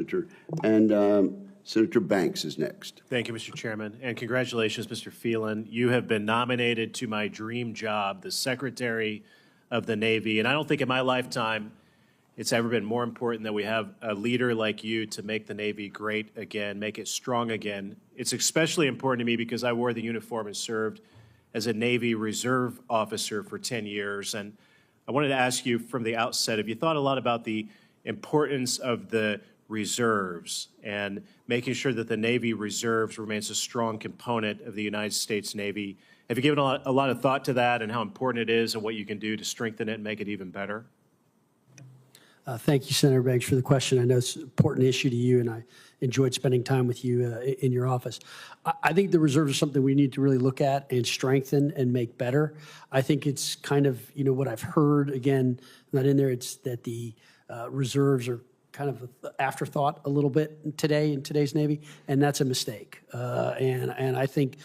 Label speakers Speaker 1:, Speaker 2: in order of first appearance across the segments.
Speaker 1: Senator. And Senator Banks is next.
Speaker 2: Thank you, Mr. Chairman, and congratulations, Mr. Phelan. You have been nominated to my dream job, the Secretary of the Navy, and I don't think in my lifetime it's ever been more important that we have a leader like you to make the Navy great again, make it strong again. It's especially important to me because I wore the uniform and served as a Navy Reserve officer for 10 years. And I wanted to ask you from the outset, have you thought a lot about the importance of the reserves and making sure that the Navy Reserves remains a strong component of the United States Navy? Have you given a lot of thought to that and how important it is and what you can do to strengthen it and make it even better?
Speaker 3: Thank you, Senator Banks, for the question. I know it's an important issue to you, and I enjoyed spending time with you in your office. I think the reserves are something we need to really look at and strengthen and make better. I think it's kind of, what I've heard, again, not in there, it's that the reserves are kind of an afterthought a little bit today in today's Navy, and that's a mistake. And I think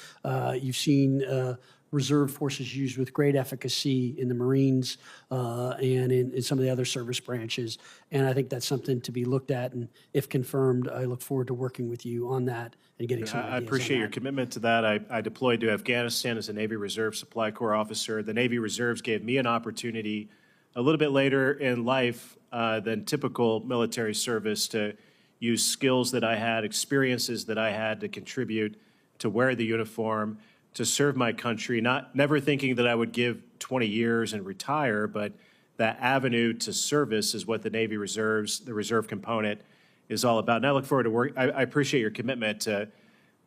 Speaker 3: you've seen reserve forces used with great efficacy in the Marines and in some of the other service branches. And I think that's something to be looked at. And if confirmed, I look forward to working with you on that and getting some ideas.
Speaker 2: I appreciate your commitment to that. I deployed to Afghanistan as a Navy Reserve Supply Corps officer. The Navy Reserves gave me an opportunity a little bit later in life than typical military service to use skills that I had, experiences that I had to contribute to wear the uniform, to serve my country, never thinking that I would give 20 years and retire, but that avenue to service is what the Navy Reserves, the reserve component, is all about. And I look forward to work. I appreciate your commitment to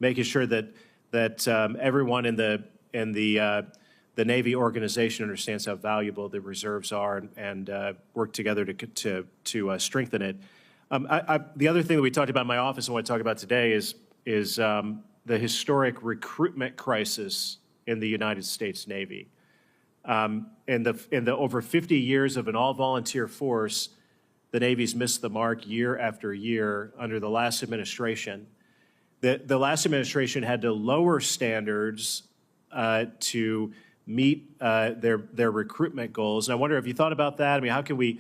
Speaker 2: making sure that everyone in the Navy organization understands how valuable the reserves are and work together to strengthen it. The other thing that we talked about in my office and want to talk about today is the historic recruitment crisis in the United States Navy. In the over 50 years of an all-volunteer force, the Navy's missed the mark year after year under the last administration. The last administration had to lower standards to meet their recruitment goals. And I wonder if you thought about that. I mean, how can we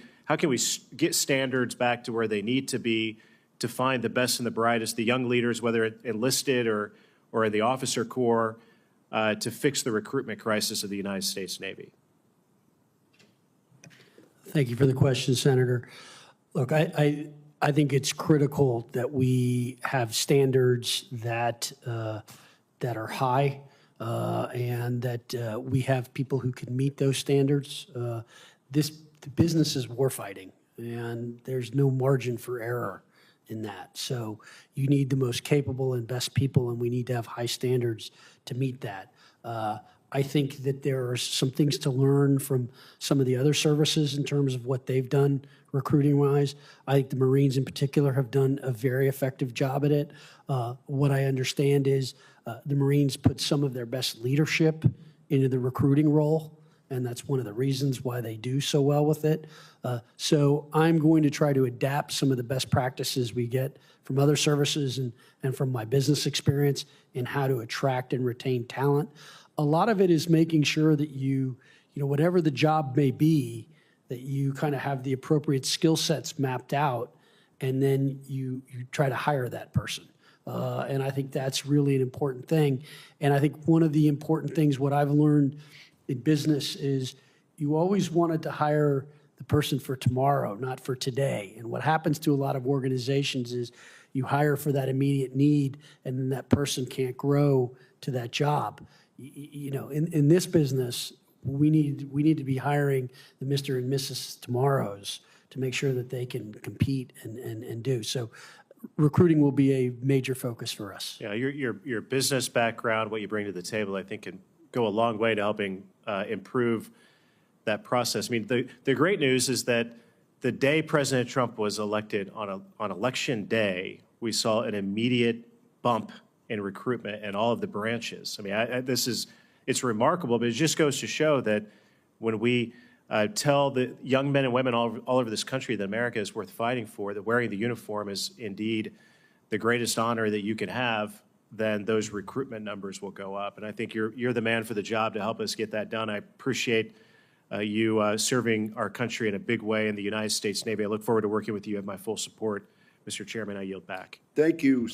Speaker 2: get standards back to where they need to be to find the best and the brightest, the young leaders, whether enlisted or in the officer corps, to fix the recruitment crisis of the United States Navy?
Speaker 3: Thank you for the question, Senator. Look, I think it's critical that we have standards that are high and that we have people who can meet those standards. The business is warfighting, and there's no margin for error in that. So you need the most capable and best people, and we need to have high standards to meet that. I think that there are some things to learn from some of the other services in terms of what they've done recruiting-wise. I think the Marines in particular have done a very effective job at it. What I understand is the Marines put some of their best leadership into the recruiting role, and that's one of the reasons why they do so well with it. So I'm going to try to adapt some of the best practices we get from other services and from my business experience in how to attract and retain talent. A lot of it is making sure that whatever the job may be, that you kind of have the appropriate skill sets mapped out, and then you try to hire that person. And I think that's really an important thing. And I think one of the important things, what I've learned in business, is you always wanted to hire the person for tomorrow, not for today. And what happens to a lot of organizations is you hire for that immediate need, and then that person can't grow to that job. In this business, we need to be hiring the Mr. and Mrs. Tomorrows to make sure that they can compete and do. So recruiting will be a major focus for us.
Speaker 2: Yeah, your business background, what you bring to the table, I think can go a long way to helping improve that process. I mean, the great news is that the day President Trump was elected on election day, we saw an immediate bump in recruitment in all of the branches. I mean, it's remarkable, but it just goes to show that when we tell the young men and women all over this country that America is worth fighting for, that wearing the uniform is indeed the greatest honor that you can have, then those recruitment numbers will go up. And I think you're the man for the job to help us get that done. I appreciate you serving our country in a big way in the United States Navy. I look forward to working with you. You have my full support Mr. Chairman, I yield back.
Speaker 1: Thank you.